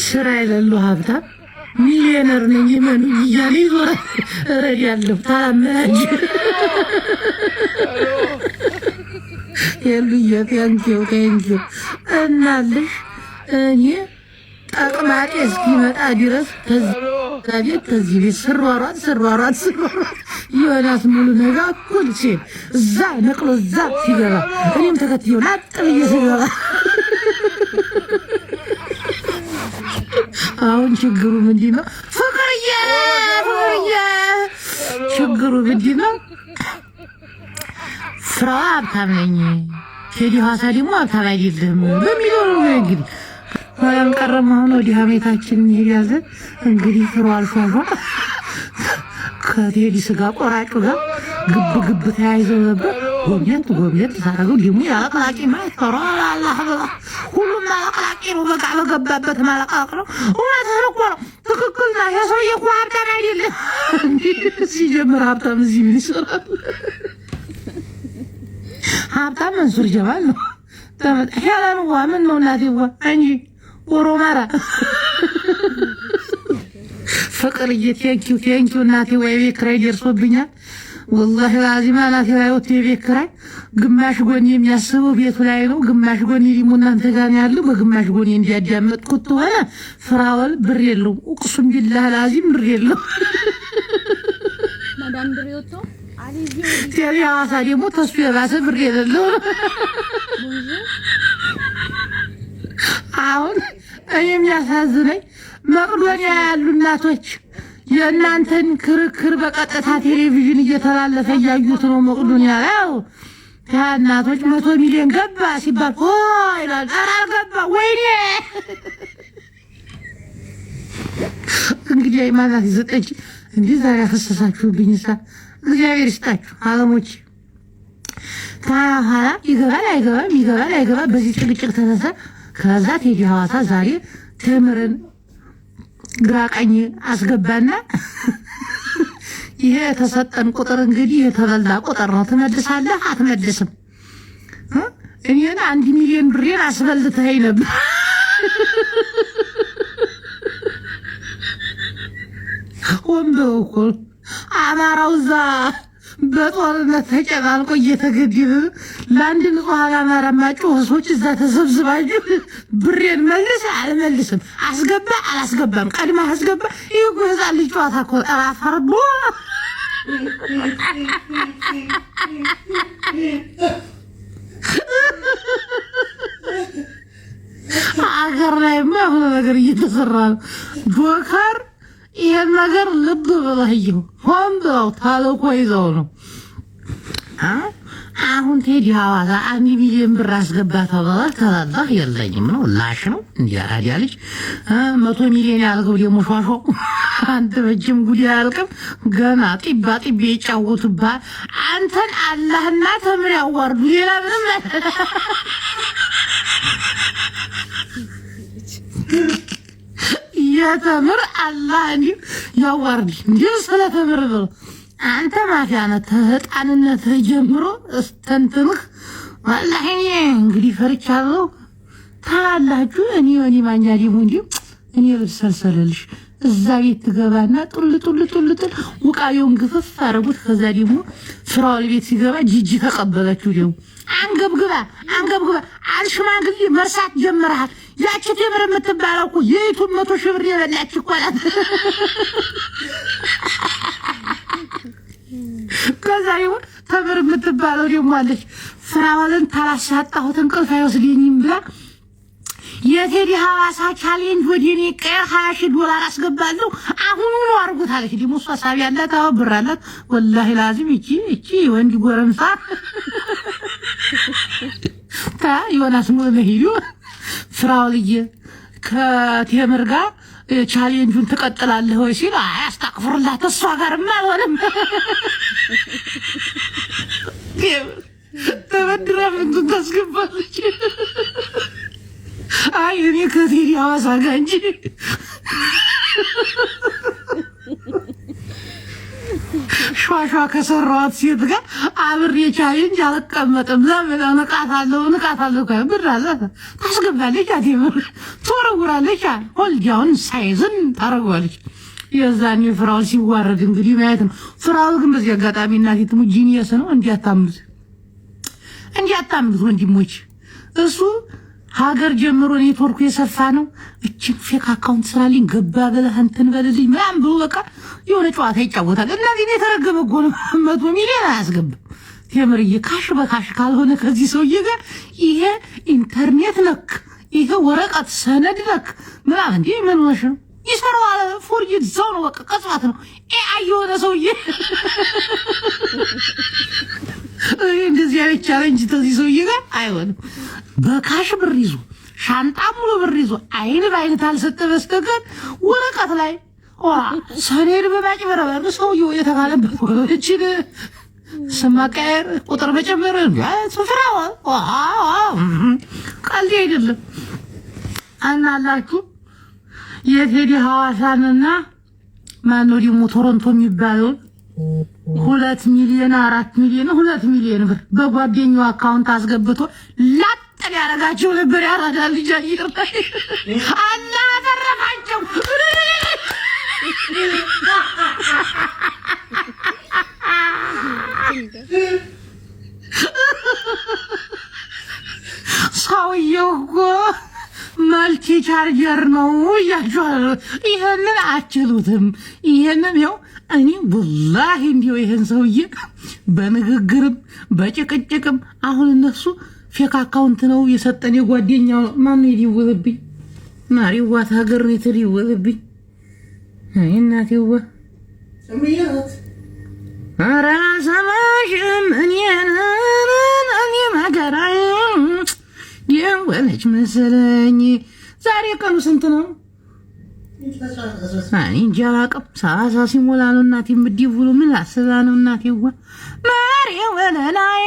ስራ የሌለው ሀብታም ሚሊዮነር ነኝ ምን እያለ ይዞራል። እረዳለሁ ታላመናጅ የሉዬ ቴንኪው እናልሽ እኔ ጠቅማጤ እስኪመጣ ድረስ ከዚህ ቤት ስሯሯጥ ዮናስ ሙሉ ነጋ እኩል ሲል እዛ ነቅሎ እዛ ሲገባ እኔም ተከትዬው ላጥ ብዬ ስገባ አሁን ችግሩ ምንድን ነው? ፍቅርዬ ችግሩ ምንድን ነው? ፍራዋ ሀብታም ነኝ ቴዲ ሀዋሳ ደግሞ ሀብታም አይደለም በሚለው ነው እንግዲህ ሆነም ቀረም አሁን ወዲህ ሀሜታችን ይያዘን እንግዲህ ፍሮ አልፏል ከቴዲ ስጋ ቆራጩ ጋር ግብ ተያይዘው ነበር። ጎብኘት ታረገው ደግሞ ያለቀላቂ ማለት አላህ ሁሉም ያለቀላቂ ነው። በቃ በገባበት ማለቃቅ ነው። እውነትህን እኮ ነው። ትክክል ነህ። የሰውዬ እኮ ሀብታም አይደለም ሲጀምር ሀብታም እዚህ ምን ይሰራል? ሀብታም መንሱር ጀማል ነው። ሄለን ምን ነው እናቴዋ እንጂ ኦሮማራ ፍቅርዬ ቴንኪው እናቴ ወይ ቤት ኪራይ ደርሶብኛል። ወላሂ ላዚማ እናቴ ወጥ የቤት ኪራይ ግማሽ ጎን የሚያስበው ቤቱ ላይ ነው፣ ግማሽ ጎን ደግሞ እናንተ ጋር ያለው፣ በግማሽ ጎን እንዲያዳመጥኩት ሆነ ፍራወል ብር የለው ቁስም ቢላህ ላዚም ብር የለው ማዳም ብር ይወጣ ቴዲ ሀዋሳ ደግሞ ተስፋ የባሰ ብር የሌለው አሁን የሚያሳዝነኝ መቅዶኒያ ያሉ እናቶች የእናንተን ክርክር በቀጥታ ቴሌቪዥን እየተላለፈ እያዩት ነው። መቅዶኒያ ላይ እናቶች 100 ሚሊዮን ገባ ሲባል ሆ ይላል። ኧረ አልገባ ወይኔ እንግዲህ አይማናት ይዘጠች እንዲህ ዛሬ አፈሰሳችሁብኝ። እግዚአብሔር ይስጣችሁ አለሞች። ታኋላ ይገባል አይገባም በዚህ ጭቅጭቅ ተነሳ። ከዛ ቴዲ ሀዋሳ ዛሬ ትምርን ግራ ቀኝ አስገባና ይሄ የተሰጠን ቁጥር እንግዲህ የተበላ ቁጥር ነው። ትመልሳለህ አትመልስም? እኔን 1 ሚሊዮን ብሬን አስበልተኸኝ ነበር። ወንበው እኮ አማራው እዛ በጦርነት ተጨናንቆ እየተገደለ ለአንድ ንጹሃን አማራ ማጮህ ሰዎች እዛ ተሰብስባችሁ ብሬን መልስ አልመልስም፣ አስገባ አላስገባም፣ ቀድማ አስገባ። ይሄ እኮ ህፃን ልጅ ጨዋታ እኮ አፈርቦ አገር ላይማ የሆነ ነገር እየተሰራ ነው። ጆከር ይሄን ነገር ልብ ብለህየው ሆን ብለው ታልኮ ይዘው ነው። አሁን ቴዲ ሀዋሳ 1 ሚሊዮን ብር አስገባ ተባለ። ተላላህ የለኝም ነው ላሽ ነው እንዲያ ልጅ 100 ሚሊዮን ያልገው ደግሞ ሿሿ አንተ በጅም ጉድ ያልቅም ገና ጢባ ይጫወቱብሃል። አንተን አላህና ተምር ያዋርዱ ሌላ ምንም የተምር አላህ እንዲ ያዋርድ እንዲ ስለተምር ነው። አንተ ማፊያ ነህ ከህፃንነት ጀምሮ እስተንትንህ ወላሂ እንግዲህ ፈርቻለሁ ታላችሁ። እኔ ማኛ ደግሞ እንዲ እኔ ልሰልሰልልሽ እዛ ቤት ትገባና ጡል ውቃዩን ግፍፍ አረጉት። ከዛ ደግሞ ፍራውል ቤት ሲገባ ጂጂ ተቀበለችው። ደግሞ አንገብግባ አልሽማግሌ መርሳት ጀምረሃል። ያቺ ተምር የምትባለው እኮ የዩቱብ 100 ሺህ ብር የበላች እኮ ናት። ከዛ ይሁን ተምር የምትባለው ደግሞ አለች ፍራውልን ታላሳጣሁት እንቅልፍ አይወስደኝም ብላ የቴዲ ሀዋሳ ቻሌንጅ ወዲኔ ቀር $20,000 አስገባለሁ አሁን ነው አርጉት አለች። ደግሞ እሷ ሳቢ ያላት ብር አላት። ወላሂ ላዚም እቺ ወንድ ጎረምሳ ዮናስ ሙሉ ሄዱ ፍራውልዬ ከቴምር ጋር ቻሌንጁን ትቀጥላለህ ወይ ሲል አያስታቅፍርላት እሷ ጋርማ አልሆነም። ተበድራ ምንቱን ታስገባለች። አይ እኔ ከቴዲ ሀዋሳ ጋር እንጂ ሸዋሸዋ ከሰራኋት ሴት ጋር አብሬ ቻሌንጅ አልቀመጥም። ለምን ንቃታለሁ ብር አለ ታስገባለች፣ አቴምር ትወረውራለች፣ ሆልጃውን ሳይዝን ታረጓለች። የዛኔ ፍራውን ሲዋረድ እንግዲህ ማየት ነው። ፍራው ግን በዚህ አጋጣሚ እናቴ ትሙ ጂኒየስ ነው። እንዲያታምኑት ወንድሞች፣ እሱ ሀገር ጀምሮ ኔትወርኩ የሰፋ ነው። እችን ፌክ አካውንት ስራልኝ ገባ ብለህ እንትን በልልኝ ምናምን ብሎ በቃ የሆነ ጨዋታ ይጫወታል። እናዚህ ነው የተረገመ እኮ ነው። 100 ሚሊዮን አያስገባም። ቴምርዬ ካሽ በካሽ ካልሆነ ከዚህ ሰውዬ ጋር ይሄ ኢንተርኔት ነክ ይሄ ወረቀት ሰነድ ነክ ምናምን እንዲህ ምን ሆነሽ ነው? ይሰራዋል። ፎርጅት ሰው ነው በቃ ቀጽዋት ነው። ኤአይ የሆነ ሰውዬ እንደዚህ አይነት ቻሌንጅ ተዚህ ሰውዬ ጋር አይሆንም። በካሽ ብር ይዞ ሻንጣ ሙሉ ብር ይዞ አይን በአይን ታልሰጠ በስተቀር ወረቀት ላይ ሰኔድ በማጭበረበር ሰውዬው የተካለበት እችን ስም ማቀያየር ቁጥር መጨመር ፍራዋ ቀልድ አይደለም። አናላችሁ የቴዲ ሐዋሳንና ማነው ደግሞ ቶሮንቶ የሚባለውን 2 ሚሊዮን 4 ሚሊዮን 2 ሚሊዮን ብር በጓደኛው አካውንት አስገብቶ ላጠል ያደረጋቸው ነበር። ያራዳል ልጅ አየር ላይ አላህ ተረፋቸው። ሰውየው እኮ መልቲ ቻርጀር ነው እያቸዋል። ይሄንን አችሉትም። ይሄንን ያው እኔ ወላሂ እንዲሁ ይሄን ሰውዬ በንግግርም በጭቅጭቅም አሁን እነሱ ፌክ አካውንት ነው የሰጠን የጓደኛው ማን ይደውልብኝ ማሪዋት ሀገር ነው የተደወለብኝ። አይ እናቴዋ ሰሚያት ኧረ ሰማሽም እኔ መከራዬ የወለች መሰለኝ። ዛሬ ቀኑ ስንት ነው? እኔ እንጃ አላውቅም። 30 ሲሞላ ነው እናቴ የምትደውለው። ምን አስባ ነው እናቴዋ ማሬ ወለላዬ